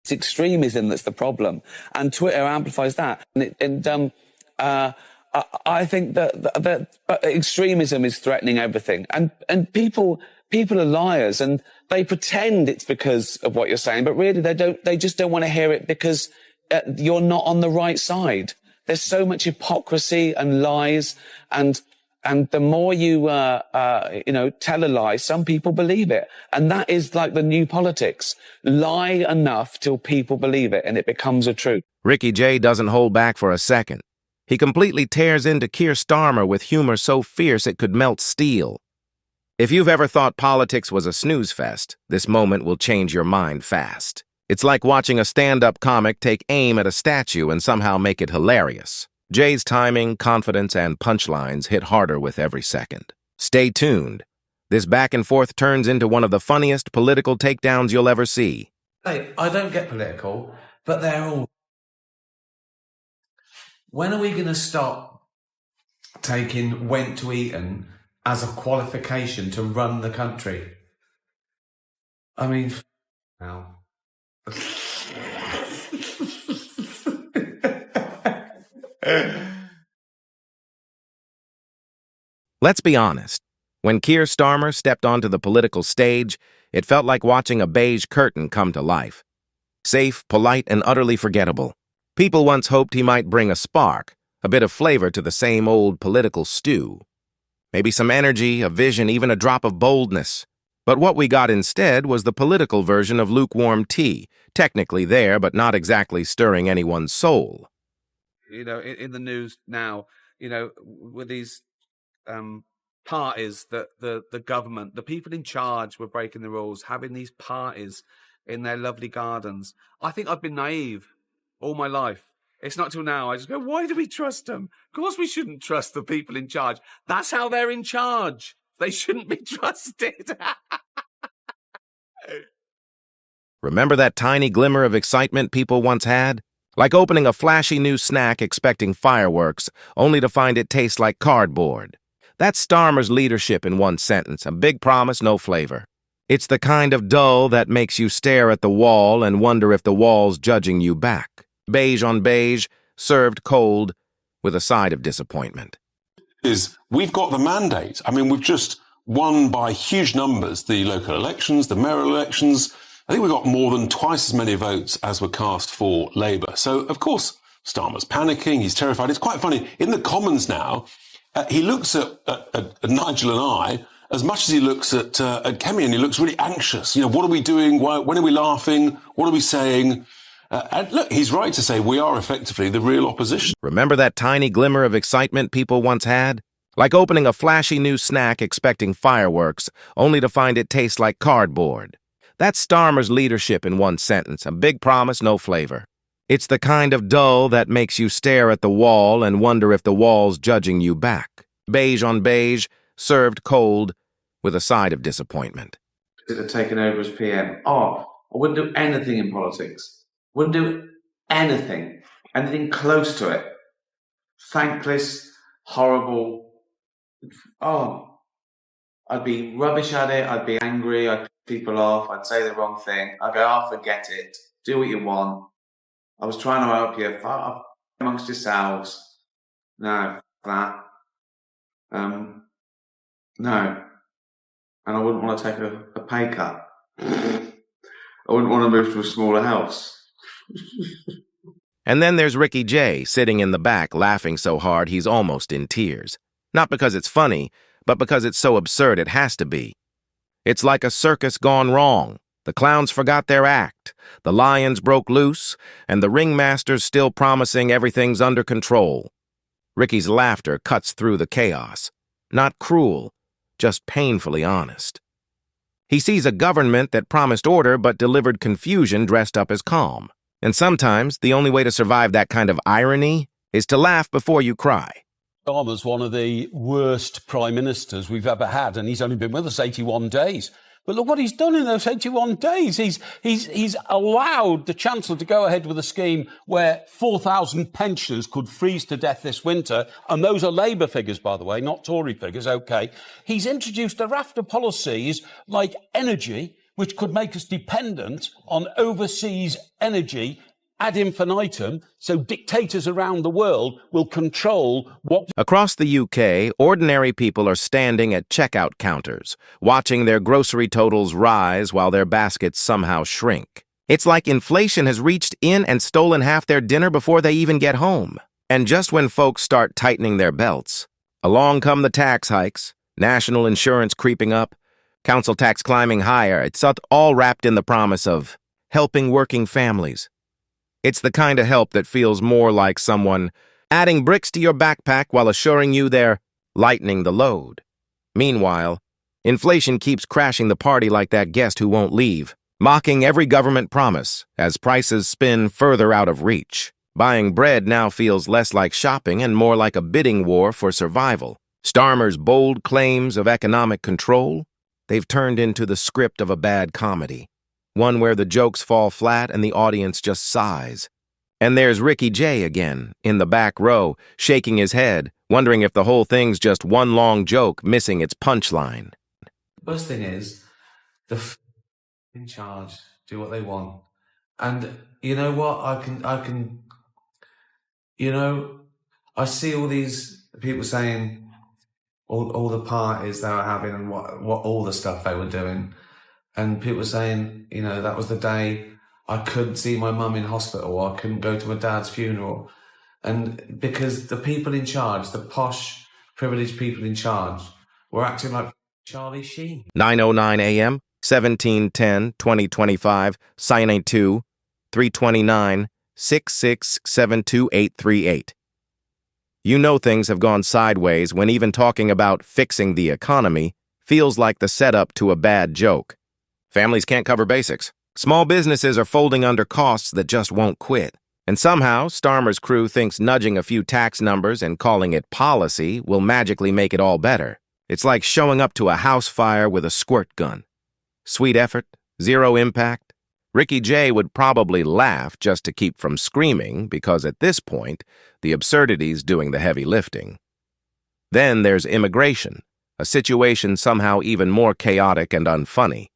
It's extremism that's the problem, and Twitter amplifies that. I think that extremism is threatening everything, and people are liars, and they pretend it's because of what you're saying, but really they just don't want to hear it because you're not on the right side. There's so much hypocrisy and lies, and the more you tell a lie, some people believe it, and that is like the new politics. Lie enough till people believe it, and it becomes a truth. Ricky Jay doesn't hold back for a second. He completely tears into Keir Starmer with humor so fierce it could melt steel. If you've ever thought politics was a snooze fest, this moment will change your mind fast. It's like watching a stand-up comic take aim at a statue and somehow make it hilarious. Jay's timing, confidence, and punchlines hit harder with every second. Stay tuned. This back and forth turns into one of the funniest political takedowns you'll ever see. Hey, I don't get political, but they're all... When are we going to stop taking went to Eton as a qualification to run the country? I mean, now. Let's be honest. When Keir Starmer stepped onto the political stage, it felt like watching a beige curtain come to life. Safe, polite, and utterly forgettable. People once hoped he might bring a spark, a bit of flavor to the same old political stew. Maybe some energy, a vision, even a drop of boldness. But what we got instead was the political version of lukewarm tea, technically there, but not exactly stirring anyone's soul. You know, in the news now, you know, with these parties that the government, the people in charge were breaking the rules, having these parties in their lovely gardens. I think I've been naive all my life. It's not till now I just go, why do we trust them? Of course we shouldn't trust the people in charge. That's how they're in charge. They shouldn't be trusted. Remember that tiny glimmer of excitement people once had? Like opening a flashy new snack expecting fireworks, only to find it tastes like cardboard. That's Starmer's leadership in one sentence, a big promise, no flavor. It's the kind of dull that makes you stare at the wall and wonder if the wall's judging you back. Beige on beige, served cold, with a side of disappointment. We've got the mandate. I mean, we've just won by huge numbers the local elections, the mayoral elections. I think we got more than twice as many votes as were cast for Labour. So, of course, Starmer's panicking, he's terrified. It's quite funny. In the Commons now, he looks at Nigel and I as much as he looks at Kemi, and he looks really anxious. You know, what are we doing? When are we laughing? What are we saying? And look, he's right to say we are effectively the real opposition. Remember that tiny glimmer of excitement people once had? Like opening a flashy new snack expecting fireworks, only to find it tastes like cardboard. That's Starmer's leadership in one sentence, a big promise, no flavor. It's the kind of dull that makes you stare at the wall and wonder if the wall's judging you back. Beige on beige, served cold, with a side of disappointment. That had taken over as PM. I wouldn't do anything in politics. Wouldn't do anything close to it. Thankless, horrible. I'd be rubbish at it. I'd be angry. I'd piss people off. I'd say the wrong thing. I'd go, forget it. Do what you want. I was trying to help you. Amongst yourselves. No, that. No. And I wouldn't want to take a pay cut. I wouldn't want to move to a smaller house. And then there's Ricky Jay sitting in the back laughing so hard he's almost in tears. Not because it's funny, but because it's so absurd it has to be. It's like a circus gone wrong. The clowns forgot their act, the lions broke loose, and the ringmaster's still promising everything's under control. Ricky's laughter cuts through the chaos. Not cruel, just painfully honest. He sees a government that promised order but delivered confusion dressed up as calm. And sometimes the only way to survive that kind of irony is to laugh before you cry. Starmer's one of the worst prime ministers we've ever had, and he's only been with us 81 days. But look what he's done in those 81 days. He's allowed the Chancellor to go ahead with a scheme where 4,000 pensioners could freeze to death this winter. And those are Labour figures, by the way, not Tory figures, OK. He's introduced a raft of policies like energy, which could make us dependent on overseas energy ad infinitum, so dictators around the world will control what... Across the UK, ordinary people are standing at checkout counters, watching their grocery totals rise while their baskets somehow shrink. It's like inflation has reached in and stolen half their dinner before they even get home. And just when folks start tightening their belts, along come the tax hikes, national insurance creeping up, council tax climbing higher. It's all wrapped in the promise of helping working families. It's the kind of help that feels more like someone adding bricks to your backpack while assuring you they're lightening the load. Meanwhile, inflation keeps crashing the party like that guest who won't leave, mocking every government promise as prices spin further out of reach. Buying bread now feels less like shopping and more like a bidding war for survival. Starmer's bold claims of economic control, they've turned into the script of a bad comedy. One where the jokes fall flat and the audience just sighs. And there's Ricky Jay again, in the back row, shaking his head, wondering if the whole thing's just one long joke missing its punchline. The worst thing is, the in charge do what they want. And you know what? I see all these people saying all the parties they were having and what all the stuff they were doing. And people were saying, that was the day I couldn't see my mum in hospital, or I couldn't go to my dad's funeral. And because the people in charge, the posh, privileged people in charge, were acting like Charlie Sheen. 9:09 a.m., 17/10/2025, Cyanate 2, 329, 6672838. You know things have gone sideways when even talking about fixing the economy feels like the setup to a bad joke. Families can't cover basics. Small businesses are folding under costs that just won't quit. And somehow, Starmer's crew thinks nudging a few tax numbers and calling it policy will magically make it all better. It's like showing up to a house fire with a squirt gun. Sweet effort, zero impact. Ricky Jay would probably laugh just to keep from screaming because at this point, the absurdity's doing the heavy lifting. Then there's immigration, a situation somehow even more chaotic and unfunny.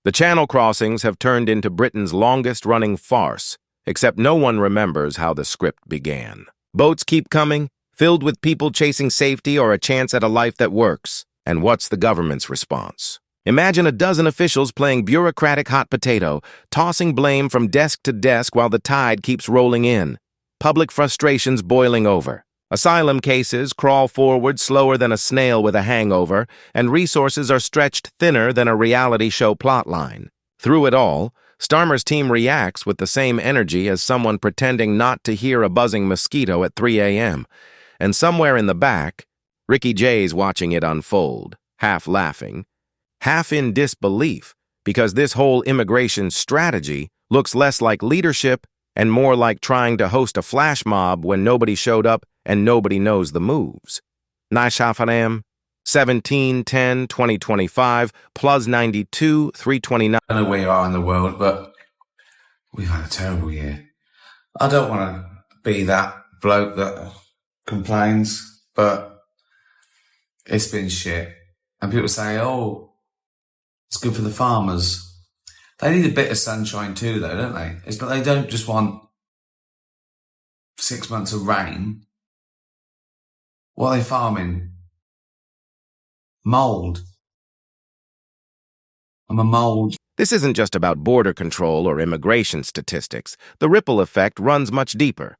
The Channel crossings have turned into Britain's longest-running farce, except no one remembers how the script began. Boats keep coming, filled with people chasing safety or a chance at a life that works. And what's the government's response? Imagine a dozen officials playing bureaucratic hot potato, tossing blame from desk to desk while the tide keeps rolling in. Public frustrations boiling over. Asylum cases crawl forward slower than a snail with a hangover, and resources are stretched thinner than a reality show plotline. Through it all, Starmer's team reacts with the same energy as someone pretending not to hear a buzzing mosquito at 3 a.m. And somewhere in the back, Ricky Jay's watching it unfold, half laughing, half in disbelief, because this whole immigration strategy looks less like leadership and more like trying to host a flash mob when nobody showed up and nobody knows the moves. Naishafaram, 17/10/2025, plus 92, 329. I don't know where you are in the world, but we've had a terrible year. I don't want to be that bloke that complains, but it's been shit. And people say, it's good for the farmers. They need a bit of sunshine too, though, don't they? It's like they don't just want 6 months of rain. What are they farming? Mould. I'm a mould. This isn't just about border control or immigration statistics. The ripple effect runs much deeper.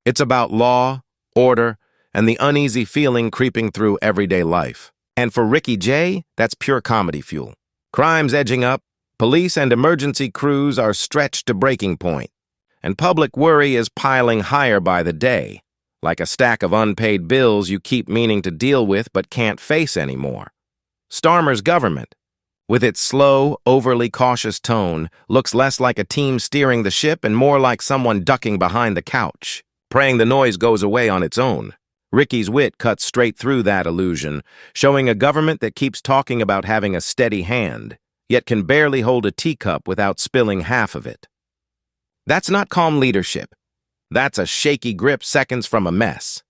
It's about law, order, and the uneasy feeling creeping through everyday life. And for Ricky Jay, that's pure comedy fuel. Crime's edging up, police and emergency crews are stretched to breaking point, and public worry is piling higher by the day, like a stack of unpaid bills you keep meaning to deal with but can't face anymore. Starmer's government, with its slow, overly cautious tone, looks less like a team steering the ship and more like someone ducking behind the couch, praying the noise goes away on its own. Ricky's wit cuts straight through that illusion, showing a government that keeps talking about having a steady hand, yet can barely hold a teacup without spilling half of it. That's not calm leadership. That's a shaky grip seconds from a mess.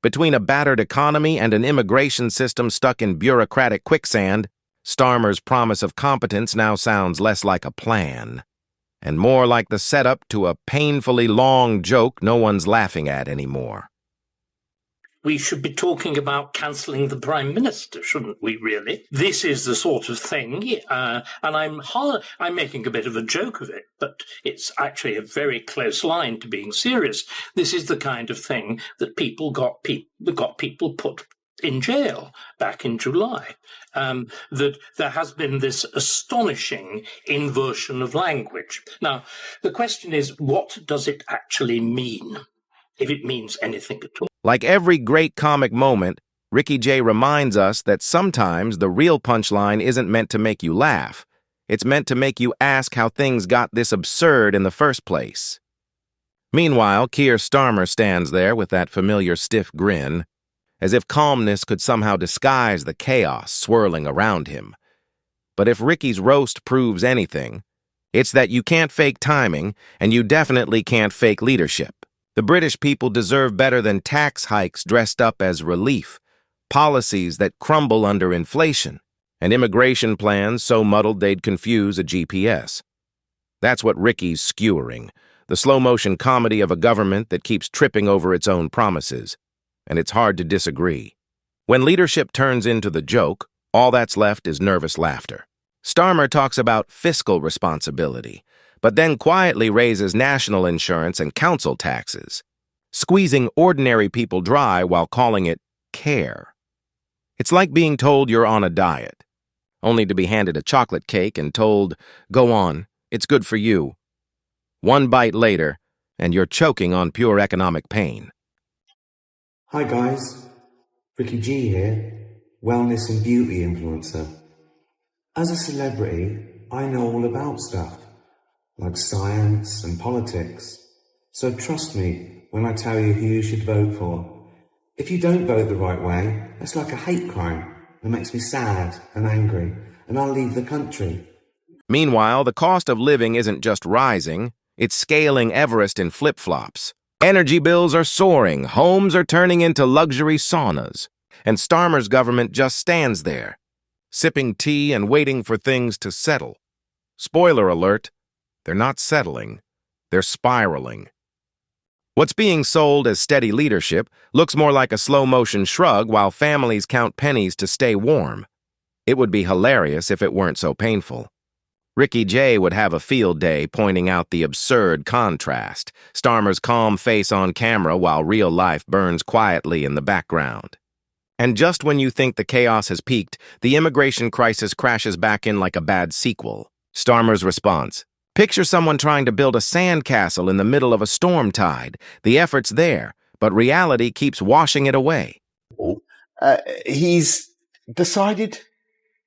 Between a battered economy and an immigration system stuck in bureaucratic quicksand, Starmer's promise of competence now sounds less like a plan and more like the setup to a painfully long joke no one's laughing at anymore. We should be talking about cancelling the Prime Minister, shouldn't we, really? This is the sort of thing, and I'm making a bit of a joke of it, but it's actually a very close line to being serious. This is the kind of thing that got people put in jail back in July. That there has been this astonishing inversion of language. Now, the question is, what does it actually mean, if it means anything at all? Like every great comic moment, Ricky Jay reminds us that sometimes the real punchline isn't meant to make you laugh. It's meant to make you ask how things got this absurd in the first place. Meanwhile, Keir Starmer stands there with that familiar stiff grin, as if calmness could somehow disguise the chaos swirling around him. But if Ricky's roast proves anything, it's that you can't fake timing, and you definitely can't fake leadership. The British people deserve better than tax hikes dressed up as relief, policies that crumble under inflation, and immigration plans so muddled they'd confuse a GPS. That's what Ricky's skewering, the slow-motion comedy of a government that keeps tripping over its own promises. And it's hard to disagree. When leadership turns into the joke, all that's left is nervous laughter. Starmer talks about fiscal responsibility, but then quietly raises national insurance and council taxes, squeezing ordinary people dry while calling it care. It's like being told you're on a diet, only to be handed a chocolate cake and told, "Go on, it's good for you." One bite later, and you're choking on pure economic pain. Hi guys, Ricky G here, wellness and beauty influencer. As a celebrity, I know all about stuff, like science and politics. So trust me when I tell you who you should vote for. If you don't vote the right way, that's like a hate crime that makes me sad and angry, and I'll leave the country. Meanwhile, the cost of living isn't just rising, it's scaling Everest in flip-flops. Energy bills are soaring, homes are turning into luxury saunas, and Starmer's government just stands there, sipping tea and waiting for things to settle. Spoiler alert, they're not settling, they're spiraling. What's being sold as steady leadership looks more like a slow-motion shrug while families count pennies to stay warm. It would be hilarious if it weren't so painful. Ricky Jay would have a field day pointing out the absurd contrast, Starmer's calm face on camera while real life burns quietly in the background. And just when you think the chaos has peaked, the immigration crisis crashes back in like a bad sequel. Starmer's response: picture someone trying to build a sandcastle in the middle of a storm tide. The effort's there, but reality keeps washing it away. He's decided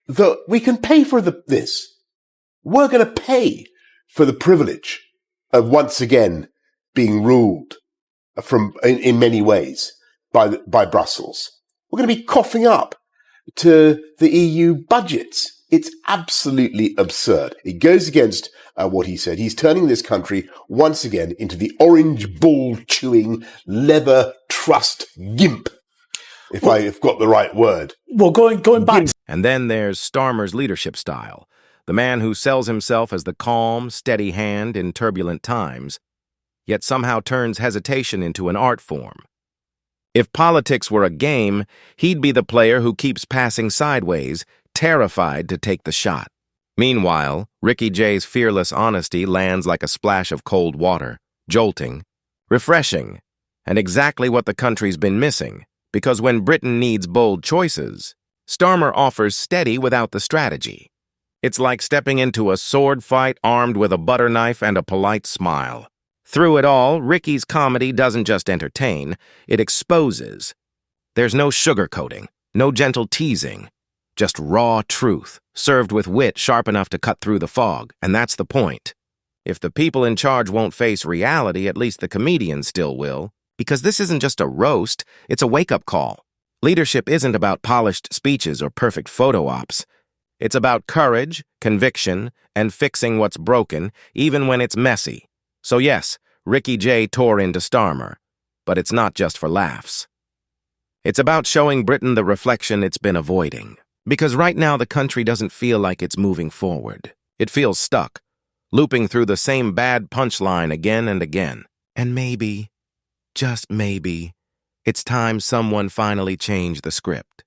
that we can pay for this. We're going to pay for the privilege of once again being ruled in many ways by Brussels. We're going to be coughing up to the EU budgets. It's absolutely absurd. It goes against what he said. He's turning this country once again into the orange ball chewing leather trust gimp, if I've got the right word. Well, going back. And then there's Starmer's leadership style. The man who sells himself as the calm, steady hand in turbulent times, yet somehow turns hesitation into an art form. If politics were a game, he'd be the player who keeps passing sideways, terrified to take the shot. Meanwhile, Ricky Jay's fearless honesty lands like a splash of cold water, jolting, refreshing, and exactly what the country's been missing, because when Britain needs bold choices, Starmer offers steady without the strategy. It's like stepping into a sword fight armed with a butter knife and a polite smile. Through it all, Ricky's comedy doesn't just entertain, it exposes. There's no sugarcoating, no gentle teasing, just raw truth, served with wit sharp enough to cut through the fog, and that's the point. If the people in charge won't face reality, at least the comedians still will, because this isn't just a roast, it's a wake-up call. Leadership isn't about polished speeches or perfect photo ops. It's about courage, conviction, and fixing what's broken, even when it's messy. So yes, Ricky Jay tore into Starmer, but it's not just for laughs. It's about showing Britain the reflection it's been avoiding. Because right now the country doesn't feel like it's moving forward. It feels stuck, looping through the same bad punchline again and again. And maybe, just maybe, it's time someone finally changed the script.